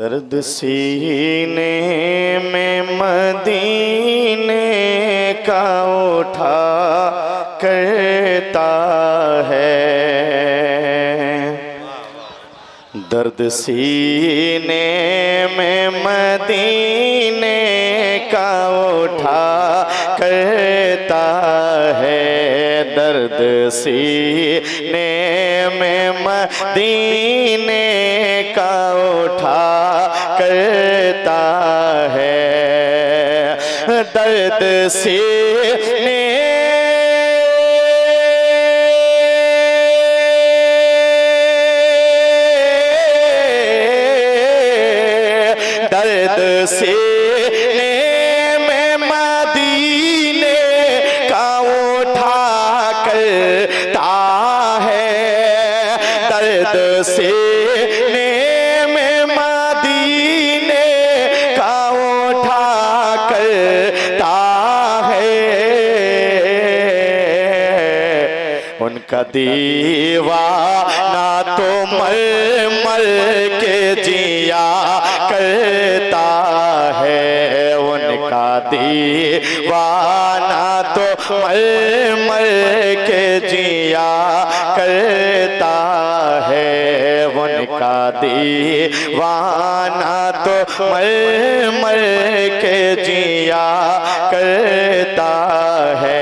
दर्द सीने में मदीने का उठा करता है, दर्द सीने में मदीने का उठा करता है, दर्द सीने में मदीने का उठा करता है, दर्द सीने दर्द सीने में मदीने का उठा करता है, दर्द सीने में मदीने का उठा करता है, उनका दीवाना तो मर मर के जिया करता है, उनका दीवाना तो मर मर के जिया करता है, उनका दीवाना तो मर मर के जिया करता है।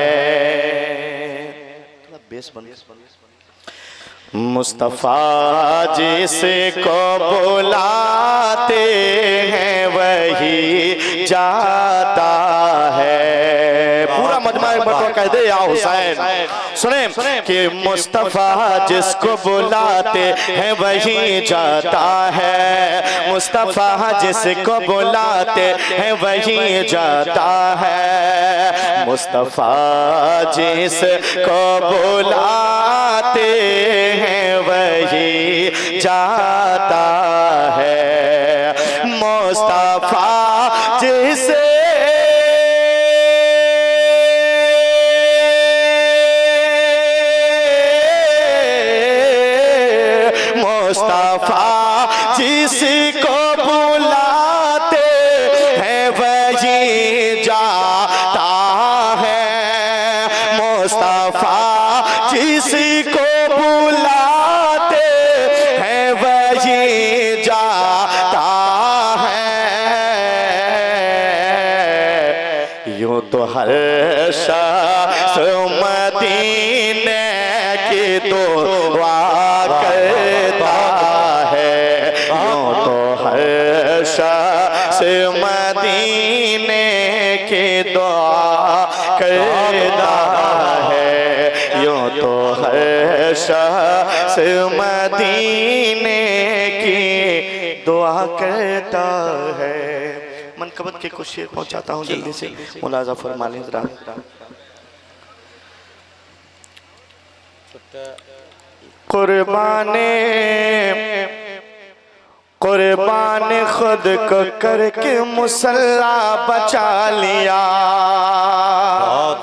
मुस्तफ़ा जिसको बुलाते हैं वही जाता है। पूरा मजमा बटवा कह दे या हुसैन, सुने कि मुस्तफ़ा जिसको बुलाते हैं वही जाता है, मुस्तफ़ा जिसको बुलाते हैं वही जाता है, मुस्तफ़ा जिसको बुलाते हैं वही जाता है, मुस्तफ़ा जिसे मुस्तफ़ा जिसको बुलाते हैं वही जाता है, मुस्तफ़ा जिसको बुलाते हैं वही जाता है। यूं तो हर शख्स मदीने की दुआ करता है, यूं तो हर शख्स मदीने की दुआ करता है, यूं तो हर शख्स मदीने की दुआ करता है। मनकबत के कुछ शेर पहुंचाता हूँ जल्दी से, मुलाजा फरमा लें जरा। कुर्बान खुद को करके मुसल्ला बचा लिया।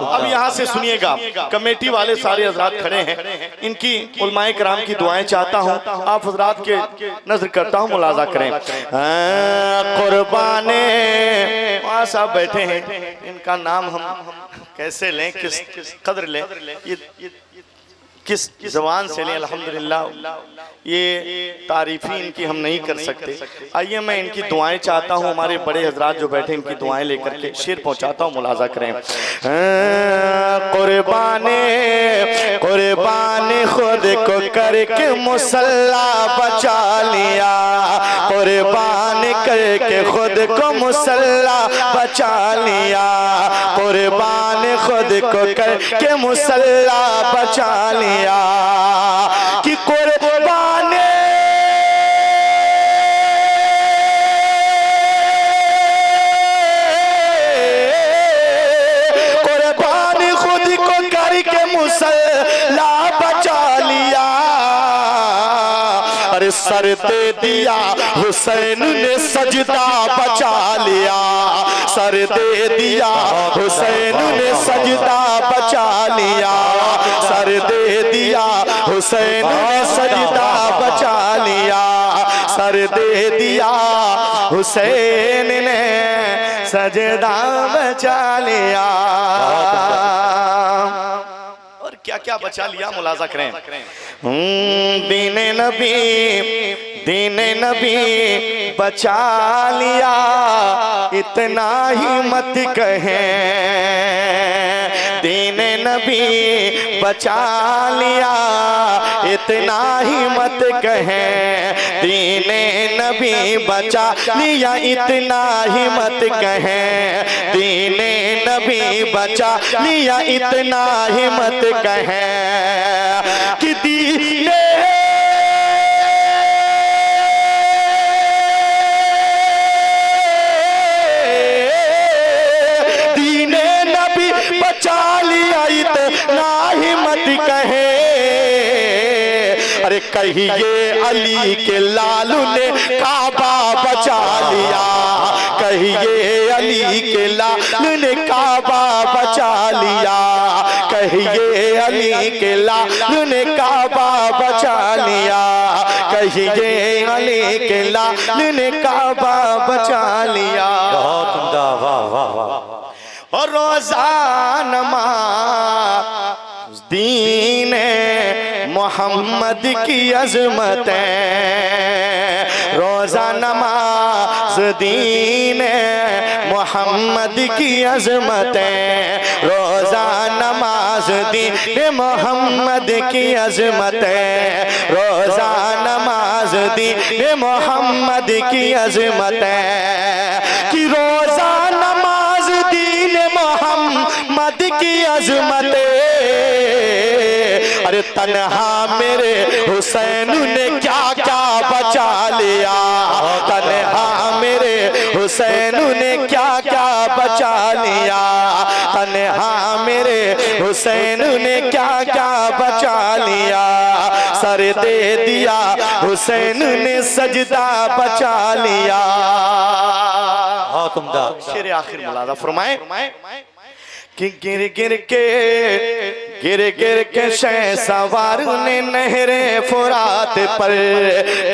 अब यहाँ से सुनिएगा, कमेटी वाले सारे हजरात खड़े हैं, इनकी उलमाए कराम की दुआएं चाहता हूँ, आप हजरात के नजर करता हूँ, मुलाजा करें। कुर्बान वहाँ साहब बैठे हैं, इनका नाम हम कैसे लें, किस कदर लें, ये किस जबान से लें। अल्हम्दुलिल्लाह ये तारीफी इनकी हम नहीं कर सकते। आइए मैं इनकी दुआएं चाहता हूँ, हमारे बड़े हजरात जो बैठे इनकी दुआएं लेकर के शेर पहुँचाता हूँ, मुलाजा करें। कुर्बान खुद को करके मुसल्ला बचा लिया, कुर्बान करके खुद को मुसल्ला बचा लिया, कुर्बान खुद को करके मुसल्ला बचा लिया, कि कुर्बान खुद को करके मुसल्ला बचा लिया। अरे सर दे दिया हुसैन ने सजदा बचा लिया, सर दे दिया हुसैन ने सजदा बचा लिया, सर दे दिया हुसैन ने सजदा बचा लिया, सर दे दिया हुसैन ने सजदा बचा लिया। और क्या क्या बचा लिया मुलाजा करें। दीने नबी बचा लिया, इतना ही मत कहें। दीने नबी बचा लिया, इतना ही मत कहें। दीने नबी बचा लिया, इतना ही मत कहें। दीने नबी बचा लिया, इतना ही मत कहें कि दीने नबी बचा लिया, इतना ही मत कहे। अरे कहिए अली के लालू ने काबा बचा लिया। कहिए अली के लालू ने काबा बचा लिया। कहिए अली के लालू ने काबा बचा लिया। कहिए अली के लालू ने काबा बचा लिया। बहुत उम्दा, वाह वाह वाह। और रोज़ा नमाज़ दीन मोहम्मद की अज़मतें। रोज़ा नमाज़ दीन मोहम्मद की अज़मतें। रोज़ा नमाज दीन मोहम्मद की अज़मतें। रोज़ा नमाज दीन मोहम्मद की अज़मतें। कि रोज़ा नमाज दीन मोहम्मद की अज़मतें। अरे तन्हा मेरे हुसैन ने क्या क्या बचा लिया। तन्हा मेरे हुसैन ने क्या क्या बचा लिया। तन्हा मेरे हुसैन ने क्या क्या बचा लिया। सर दे दिया हुसैन ने सजदा बचा लिया। बहुत उम्दा। शेर आखिर मुलाजा फरमाए कि गिर गिर के शहसवार ने नहरे फुरात पर।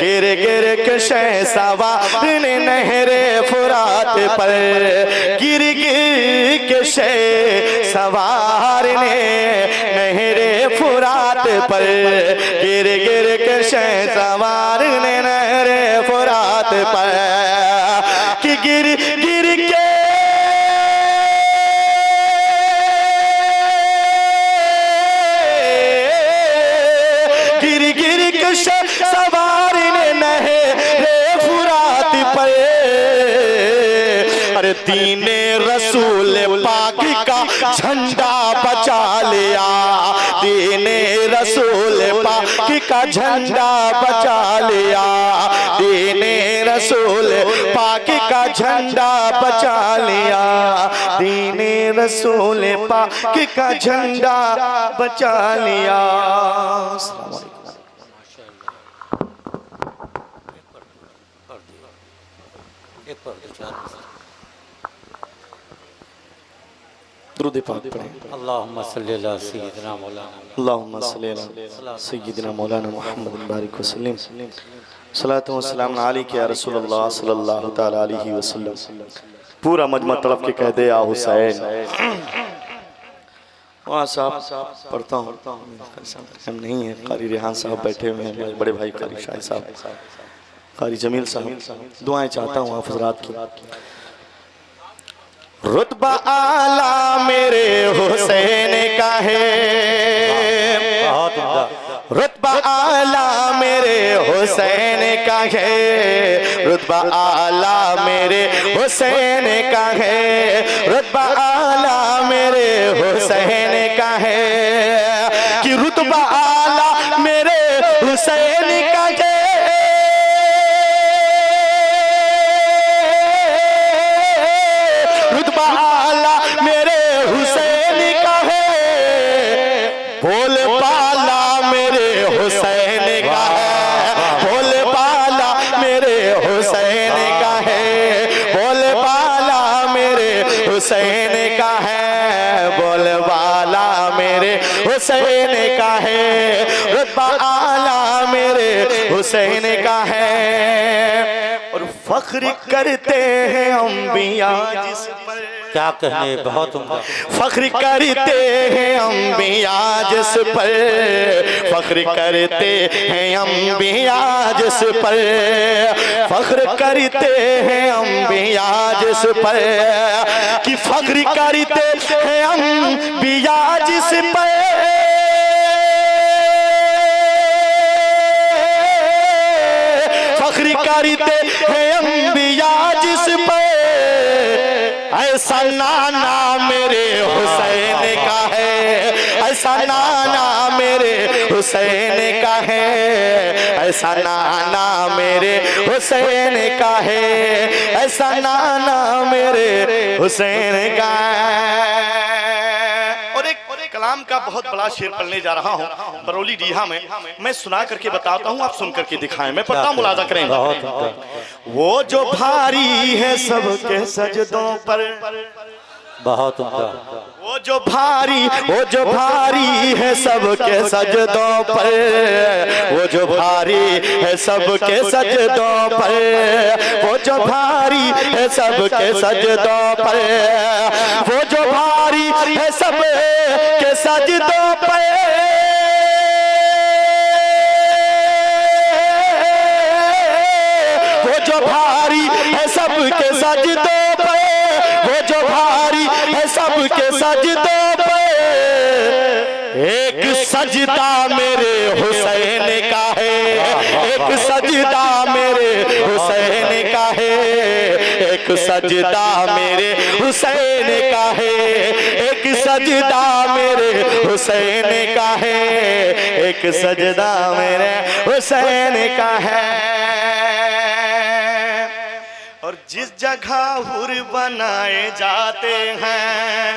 गिर के शहसवार ने नहरे फुरात पर। गिर के शहसवार ने नहरे फुरात पर। गिर के शहसवार ने नहरे फुरात पर। कि गिर के सवार ने नहरे फुरात पर। अरे दीने रसूल पाक का झंडा बचा लिया। दीने रसूल पाक का झंडा बचा लिया। दीने रसूल पाक का झंडा बचा लिया। दीने रसूल पाक का झंडा बचा लिया। दुरूद पाक पढ़ें। अल्लाहुम्मा सल्ली अला सय्यिदिना मौलाना अल्लाहुम्मा सल्ली अला सय्यिदिना मौलाना मुहम्मद बारिक वसल्लम। सलातो व सलाम अलैका या रसूलल्लाह सल्लल्लाहु तआला अलैहि वसल्लम। पूरा मजमा तड़प के कह दे या हुसैन। वहाँ साहब पढ़ता हूँ, हम नहीं है। कारी रेहान साहब बैठे हुए हैं, मेरे बड़े भाई कारी शाह साहब, कारी जमील साहब। दुआएं चाहता हूँ आप हज़रात की। रुतबा आला मेरे हुसैन का है। रुतबा आला मेरे हुसैन का है। रुतबा आला मेरे हुसैन का है। रुतबा आला मेरे हुसैन का है। कि रुतबा आला मेरे हुसैन का है। रुतबा आला मेरे हुसैन का है। बोल पाला मेरे हुसैन का है। बोल पाला मेरे हुसैन का है। बोल पाला मेरे हुसैन का है। बोल वाला मेरे हुसैन का है। रुतबा आला मेरे हुसैन का है। और फख्र करते हैं अंबिया जिस पर, क्या कहने, बहुत उम्दा। फख्र करते हैं अंबिया जिस पर, फख्र करते हैं अंबिया जिस पर, फख्र करते हैं अंबिया जिस पर, कि फख्र करते हैं अंबिया जिस पर, फख्र करते हैं अंबिया जिस पर, ऐसा नाना मेरे हुसैन का है, ऐसा नाना मेरे हुसैन का है, ऐसा नाना मेरे हुसैन का है, ऐसा नाना मेरे हुसैन का है। और एक कलाम का बहुत बड़ा शेर पढ़ने जा रहा हूँ बरौली डीहा में, मैं सुना करके बताता हूँ, आप सुन करके दिखाएं, मैं पढ़ता हूँ, मुलाजा करें। बहुत उम्दा। वो जो भारी है सबके सजदों पर, बहुत उम्दा। वो जो भारी है सबके सजदों पर, वो जो भारी है सबके सजदों पर, वो जो भारी है सबके सजदों पर, वो जो भारी है सबके सजदों पर, वो जो भारी है सबके सजदों पर, वो जो भारी है सबके सजदों पर, एक सजदा मेरे हुसैन का है, एक सजदा मेरे हुसैन का है, एक सजदा मेरे हुसैन का है, एक सजदा मेरे हुसैन का है, एक सजदा मेरे हुसैन का है। और जिस जगह हुर बनाए जाते हैं,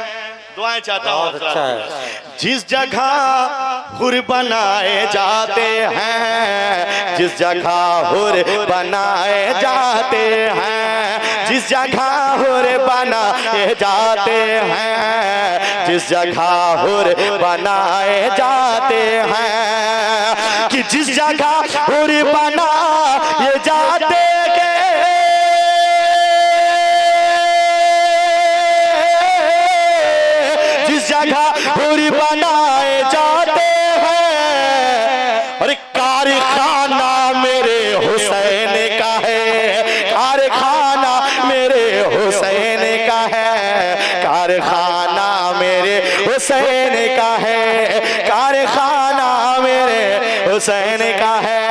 दुआएं चाहता हूँ, अच्छा है। जिस जगह हुर बनाए जाते हैं, जिस जगह हुर बनाए जाते हैं, जिस जगह हुर बनाए जाते हैं, जिस जगह हुर बनाए जाते हैं, कि जिस जगह हुर बनाए जाते हैं, हुर बनाए जाते हैं, और कारखाना मेरे हुसैन का है, कारखाना मेरे हुसैन का है, कारखाना मेरे हुसैन का है, कारखाना मेरे हुसैन का है।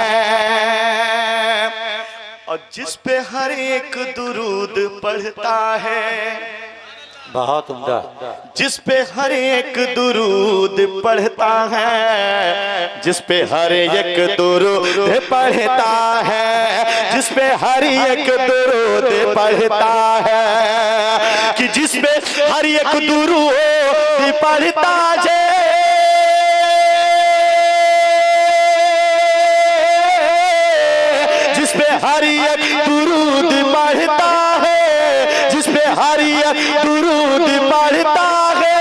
और जिस पे हर एक दुरूद पढ़ता है, बहुत उम्दा। जिस पे हर एक दुरूद पढ़ता है, जिस पे हर एक दुरूद पढ़ता है, जिस पे हर एक दुरूद पढ़ता है, कि जिस पे हर एक दुरूद पढ़ता है, जिस पे हर एक दुरूद पढ़ता है, जिस पे हर एक दुरूद पढ़ता है,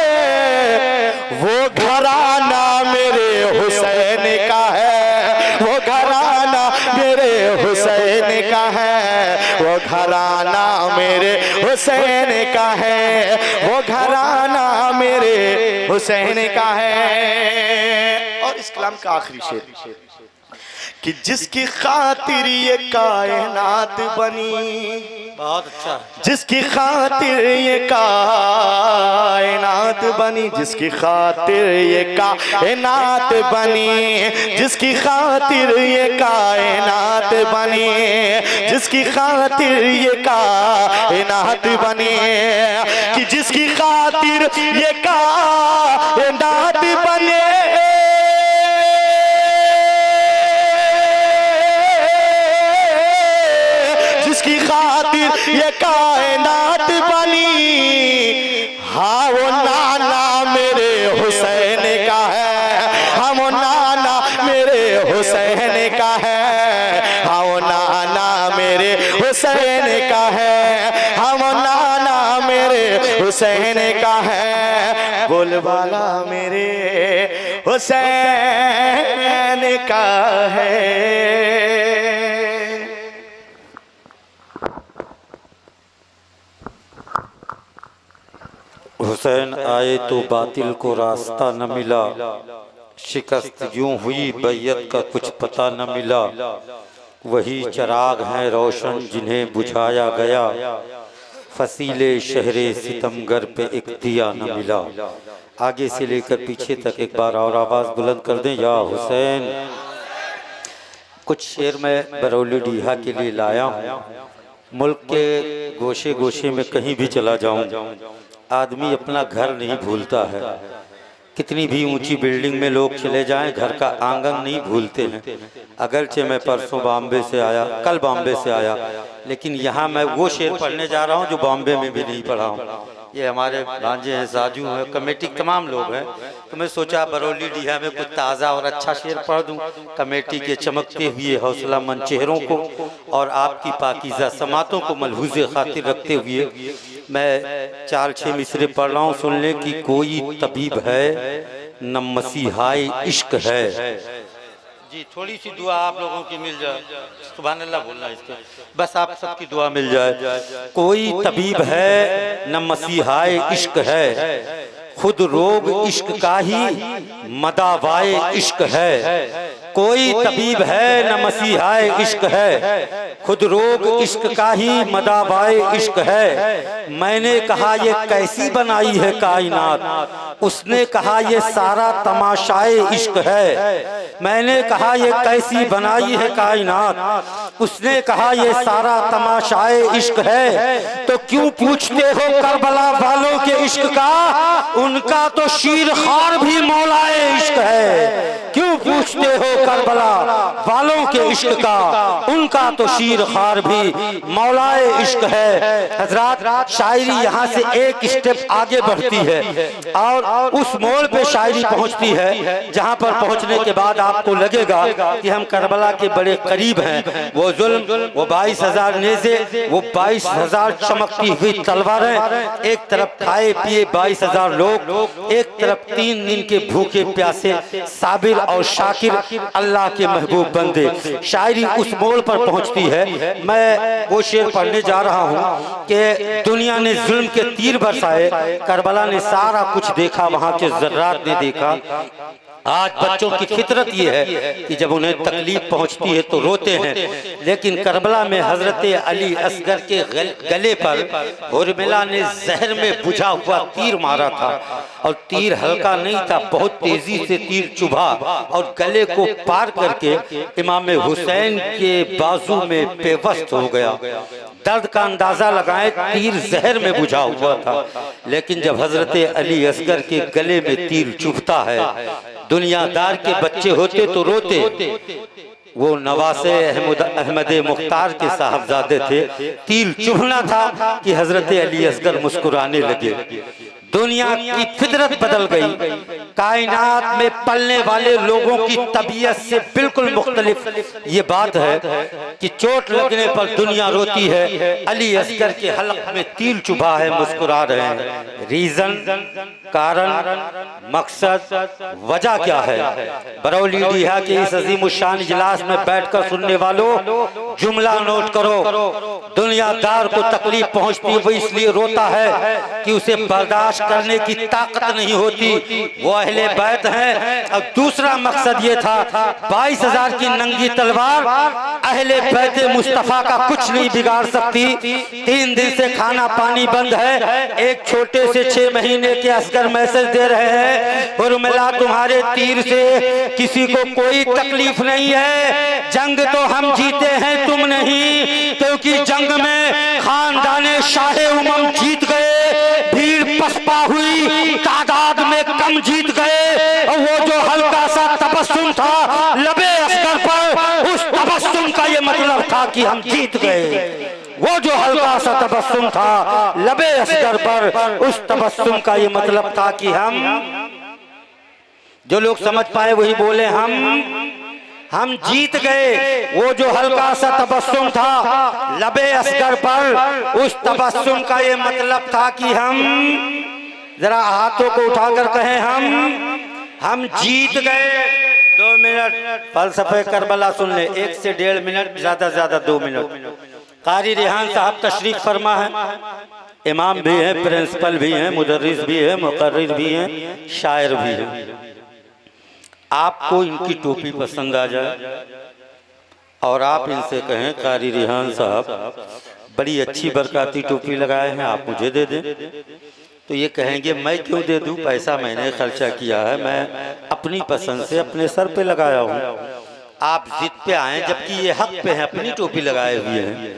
वो घराना मेरे हुसैन का है, वो घराना मेरे हुसैन का है, वो घराना मेरे हुसैन का है, वो घराना मेरे हुसैन का है। और इस कलाम का आखिरी शेर, कि जिसकी खातिर ये कायनात बनी, बहुत अच्छा। जिसकी खातिर ये कायनात बनी, जिसकी खातिर ये कायनात बनी, जिसकी खातिर ये कायनात बनी, जिसकी खातिर ये कायनात बनी, कि जिसकी खातिर ये कायनात बने, जिसकी खातिर ये कायनात बनी, हाँ वो नाना मेरे हुसैन का है, हाँ वो नाना मेरे हुसैन का है, हाँ वो नाना मेरे हुसैन का है, हाँ वो नाना मेरे हुसैन का है, बोलबाला मेरे हुसैन का है। हुसैन आए तो बातिल को रास्ता न मिला, शिकस्त यूं हुई बैयत का कुछ पता न मिला। वही चिराग हैं रोशन जिन्हें बुझाया गया, फसीले शहरे सितमगर पे एक दिया न मिला। आगे से लेकर पीछे तक एक बार और आवाज़ बुलंद कर दें, या हुसैन। कुछ शेर मैं बरौली डीहा के लिए लाया हूँ। मुल्क के गोशे गोशे में कहीं भी चला जाऊँ, आदमी अपना घर नहीं भूलता है। कितनी भी ऊंची बिल्डिंग में लोग चले जाएं, घर का आंगन नहीं भूलते हैं। अगरचे मैं परसों बॉम्बे से आया, कल बॉम्बे से आया, लेकिन यहाँ मैं वो शेर पढ़ने जा रहा हूँ जो बॉम्बे में भी नहीं पढ़ा हूँ। ये हमारे भांजे हैं, साजू हैं, कमेटी तमाम लोग हैं, तो मैं सोचा बरौली डीहा में कुछ ताज़ा और अच्छा शेर पढ़ दूं। कमेटी के चमकते हुए हौसलामंद चेहरों को और आपकी पाकीज़ा समातों को मलहूज़े खातिर रखते हुए मैं 4-6 मिसरे पढ़ रहा हूँ। सुन लें कि कोई तबीब है न मसीहाए इश्क है। जी थोड़ी सी दुआ आप लोगों की मिल जाए, सुभान अल्लाह बोलना इसके, बस आप सबकी दुआ मिल जाए। कोई तबीब है न मसीहाए इश्क है, खुद रोग इश्क का ही मदावाए इश्क है। कोई तबीब है न मसीहाए इश्क है, खुद रोग इश्क का ही मदावाए इश्क है। मैंने कहा ये कैसी बनाई है कायनात, उसने कहा ये सारा तमाशाए इश्क है। मैंने कहा ये कैसी बनाई है कायनात, उसने कहा ये सारा तमाशाए इश्क है। तो क्यों पूछते हो करबला वालों के इश्क का, उनका तो शीर खार भी मौलाए इश्क है। क्यों पूछते हो करबला वालों के इश्क का, उनका तो शीर खार भी मौलाए इश्क है। हजरात, शायरी यहाँ से एक स्टेप आगे बढ़ती है और उस मोड़ पे शायरी पहुँचती है जहाँ पर पहुँचने के बाद आपको लगेगा कि हम करबला के बड़े करीब हैं। वो जुल्म, वो 22,000 नेज़े, वो 22,000 चमकती हुई तलवारें, एक तरफ खाए पिए 22,000 लोग, एक तरफ 3 दिन के भूखे प्यासे साबिर और शाकिर अल्लाह के महबूब बंदे। शायरी उस मोड़ पर पहुंचती है। मैं वो शेर पढ़ने जा रहा हूं कि दुनिया ने जुल्म के तीर बरसाए, करबला ने सारा कुछ देखा, वहां के ज़र्रात ने देखा। आज बच्चों की फितरत ये है कि जब उन्हें तकलीफ पहुंचती है तो रोते हैं, लेकिन करबला में हजरत अली असगर के गले पर हुरमिला ने जहर में बुझा हुआ तीर मारा था और तीर हल्का नहीं था, बहुत तेजी से तीर चुभा और गले को पार करके इमाम हुसैन के बाजू में पेवस्त हो गया। दर्द का अंदाजा लगाएं, तीर जहर में बुझा हुआ था, लेकिन जब हजरत अली असगर के गले में तीर चुभता है, दुनियादार के बच्चे होते तो रोते। वो नवासे अहमद मुख्तार के साहबजादे थे। तीर चुभना था कि हजरत अली असगर मुस्कुराने लगे। दुनिया की फितरत बदल गई। कायनात में पलने वाले लोगों की तबीयत से बिल्कुल मुख्तलिफ ये बात है कि चोट लगने पर दुनिया रोती है, अली असगर के हलक में तीर चुभा है, मुस्कुरा रहे हैं। रीजन, कारण, मकसद, वजह क्या है? बरौली डीहा के इस अजीमुशान इजलास में बैठकर सुनने वालों, जुमला नोट करो। दुनियादार को तकलीफ पहुंचती है, वो इसलिए रोता है कि उसे बर्दाश्त करने की ताकत नहीं होती। वो अहले बैत हैं। और दूसरा मकसद ये था, 22,000 की नंगी तलवार अहले बैत मुस्तफा का कुछ नहीं बिगाड़ सकती। 3 दिन से खाना पानी बंद है। एक छोटे से 6 महीने के असगर मैसेज दे रहे हैं, हुरमिला तुम्हारे तीर से किसी को कोई तकलीफ नहीं है, जंग तो हम जीते हैं तुम नहीं, क्योंकि जंग में खानदाने शाहे उमम जीत गए, भीड़ पसपा हुई, तादाद में कम जीत गए। और वो जो हल्का सा तबस्सुम था लबे असगर पर, उस तबस्सुम का ये मतलब था कि हम जीत गए। वो जो हल्का सा तबस्सुम था लबे असगर पर, उस तबस्सुम का ये मतलब था कि हम, जो लोग समझ पाए वही बोले, हम जीत गए। वो जो हल्का सा तबस्सुम था लबे असगर पर, उस तबस्सुम का ये मतलब था कि हम, जरा हाथों को उठाकर कहें, हम जीत गए। 2 मिनट फलसफे करबला सुन ले, 1 से 1.5 मिनट, ज्यादा 2 मिनट। कारी रेहान साहब तशरीफ फरमा है। इमाम भी हैं, प्रिंसिपल भी हैं, मुदर्रिस भी हैं, मुकर्रिर भी हैं, शायर भी हैं। आपको इनकी टोपी पसंद आ जाए और आप इनसे कहें कारी रिहान साहब बड़ी अच्छी बरकाती टोपी लगाए हैं, आप मुझे दे दें, तो ये कहेंगे मैं क्यों दे दूं, पैसा मैंने खर्चा किया है, मैं अपनी पसंद से अपने सर पे लगाया हूँ। आप जिद पे आए, जबकि ये हक पे हैं, अपनी टोपी लगाए हुए हैं।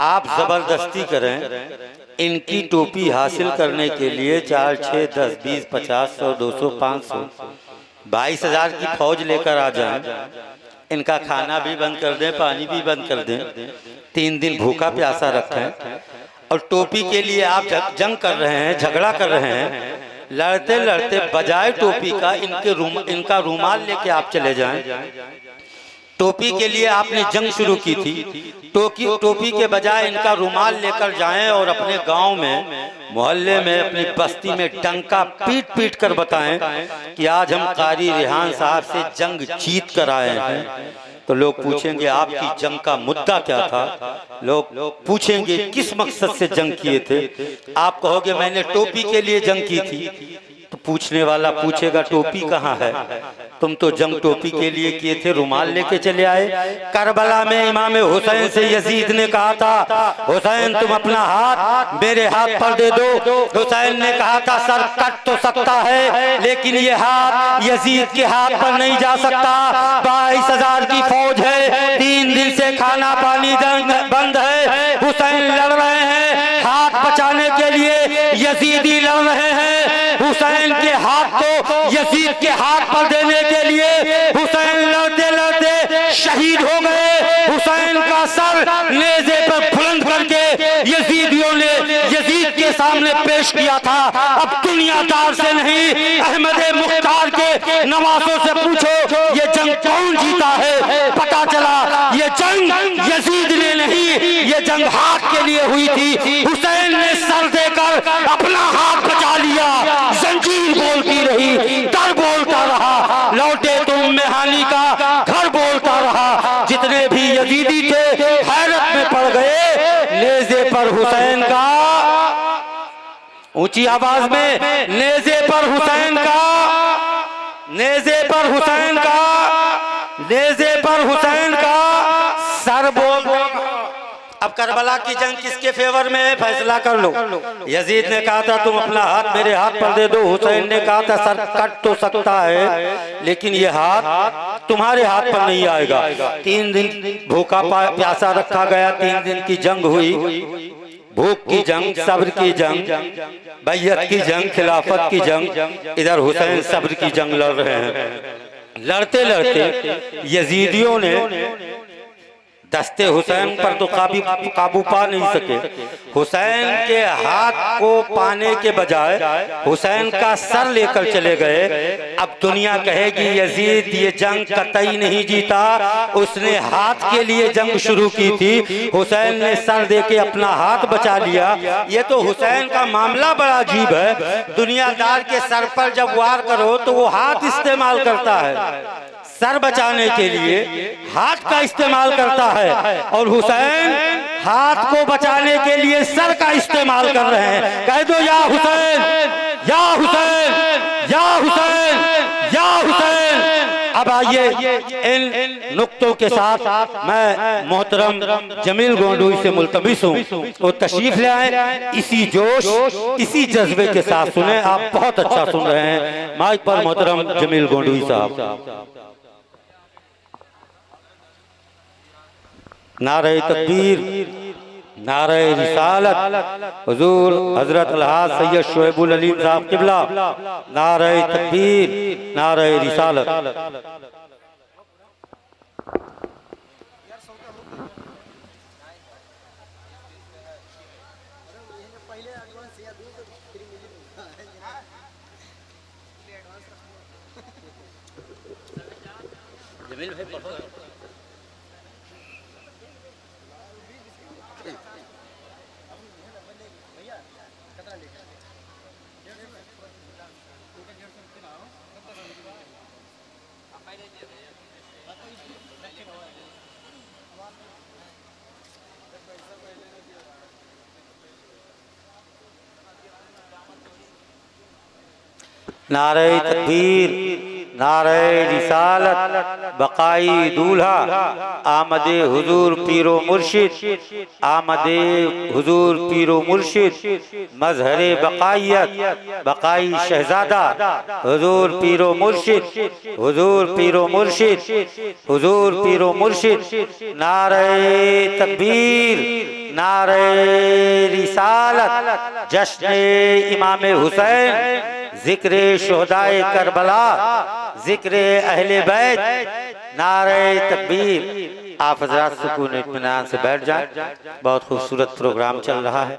आप जबरदस्ती करें इनकी टोपी हासिल करने के लिए 4, 6, 10, 20, 50, 100, 200, 500, 22,000 की फौज लेकर आ जाएं, इनका खाना भी बंद कर दें, पानी भी बंद कर दें, 3 दिन भूखा प्यासा रखें, और टोपी के लिए आप जंग कर रहे हैं, झगड़ा कर रहे हैं, लड़ते लड़ते बजाय टोपी का इनका रूमाल लेके आप चले जाएं। टोपी के लिए आपने जंग शुरू की थी, टोपी के बजाय इनका रूमाल लेकर जाएं और अपने गांव में, मोहल्ले में, अपनी बस्ती में डंका पीट पीट कर बताएं कि आज हम कारी रिहान साहब से जंग जीत कर आए हैं। तो लोग पूछेंगे आपकी जंग का मुद्दा क्या था, लोग पूछेंगे किस मकसद से जंग किए थे, आप कहोगे मैंने टोपी के लिए जंग की थी, तो पूछने वाला पूछेगा टोपी कहाँ है, तुम तो जंग टोपी के लिए किए थे, रुमाल लेके चले आए। करबला में इमाम हुसैन से यजीद ने कहा था हुसैन तुम अपना हाथ मेरे हाथ पर दे दो, हुसैन ने कहा था सर कट तो सकता है लेकिन ये हाथ यजीद के हाथ पर नहीं जा सकता, 22,000 की फौज है, 3 दिन से खाना पानी बंद है, हुसैन लड़ रहे हैं हाथ बचाने के लिए, यजीदी लड़ रहे हैं, हुसैन के हाथ को यजीद के हाथ पर देने के लिए हुसैन लड़ते लड़ते शहीद हो गए। हुसैन का सर नेज़े पर बुलंद करके यजीदियों ने यजीद के सामने पेश किया था। अब दुनियादार से नहीं, अहमद मुख्तार के नवासों से पूछो ये जंग कौन जीता है, पता चला ये जंग यजीद ने नहीं, ये जंग हाथ के लिए हुई थी। हुसैन ने सर देकर अपना हाथ बचा लिया, जंजीर बोलती रही, डर बोलता रहा, लौटे तुम मेहानी का घर बोलता रहा। जितने भी यजीदी थे हैरत में पड़ गए। नेज़े पर हुसैन का, ऊंची आवाज में, नेज़े पर हुसैन का, नेज़े पर हुसैन का, नेज़े पर हुसैन का सर बोल। अब करबला की जंग किसके फेवर में है, फैसला कर लो। यजीद ने कहा था तुम अपना हाथ मेरे हाथ पर दे दो, हुसैन ने कहा था सर कट तो सकता है लेकिन ये हाथ तुम्हारे हाथ पर नहीं आएगा। 3 दिन भूखा प्यासा रखा गया, 3 दिन की जंग हुई, भूख की जंग, सब्र की जंग, बैयत की जंग, खिलाफत की जंग। इधर हुसैन सब्र की जंग लड़ रहे हैं। लड़ते लड़ते यजीदियों ने दस्ते हुसैन पर तो काबू पा नहीं सके। हुसैन के हाथ को पाने के बजाय हुसैन का सर लेकर चले गए। अब दुनिया कहेगी यजीद ये जंग कतई नहीं जीता, उसने हाथ के लिए जंग शुरू की थी, हुसैन ने सर देके अपना हाथ बचा लिया। ये तो हुसैन का मामला बड़ा अजीब है। दुनियादार के सर पर जब वार करो तो वो हाथ इस्तेमाल करता है, सर बचाने के लिए हाथ का इस्तेमाल करता है, और हुसैन हाथ को बचाने के लिए सर का इस्तेमाल कर रहे हैं। कह दो या हुसैन, या हुसैन, या हुसैन, या हुसैन। अब आइए इन नुक्तों के साथ मैं मोहतरम जमील गोंडुई से मुल्तमिस हूँ वो तशरीफ ले आए, इसी जोश इसी जज्बे के साथ सुने। आप बहुत अच्छा सुन रहे हैं। माइक पर मोहतरम जमील गोंडुई साहब। नारे तकबीर, नारे रिसालत, हुजूर हजरत अलहाज सैयद शोएबुल अलीम साहब किबला, नारे तकबीर, नारे रिसालत। जमील भाई नारे तकबीर, नारे रिसालत, बकाई दूल्हा, आमदे हुजूर पीरो मुर्शिद, आमदे हुजूर पीरो मुर्शिद, मजहरे बकायत, बकाई शहजादा, हुजूर पीरो मुर्शिद, हुजूर पीरो मुर्शिद, हुजूर पीरो मुर्शिद। नारे तकबीर, नारे रिसालत, जश्न इमाम हुसैन, जिक्र शुहदाए करबला, जिक्र अहले बैत, नारे तकबीर। आप हज़रात सुकून इत्मीनान से बैठ जाएं। बहुत खूबसूरत प्रोग्राम चल रहा है।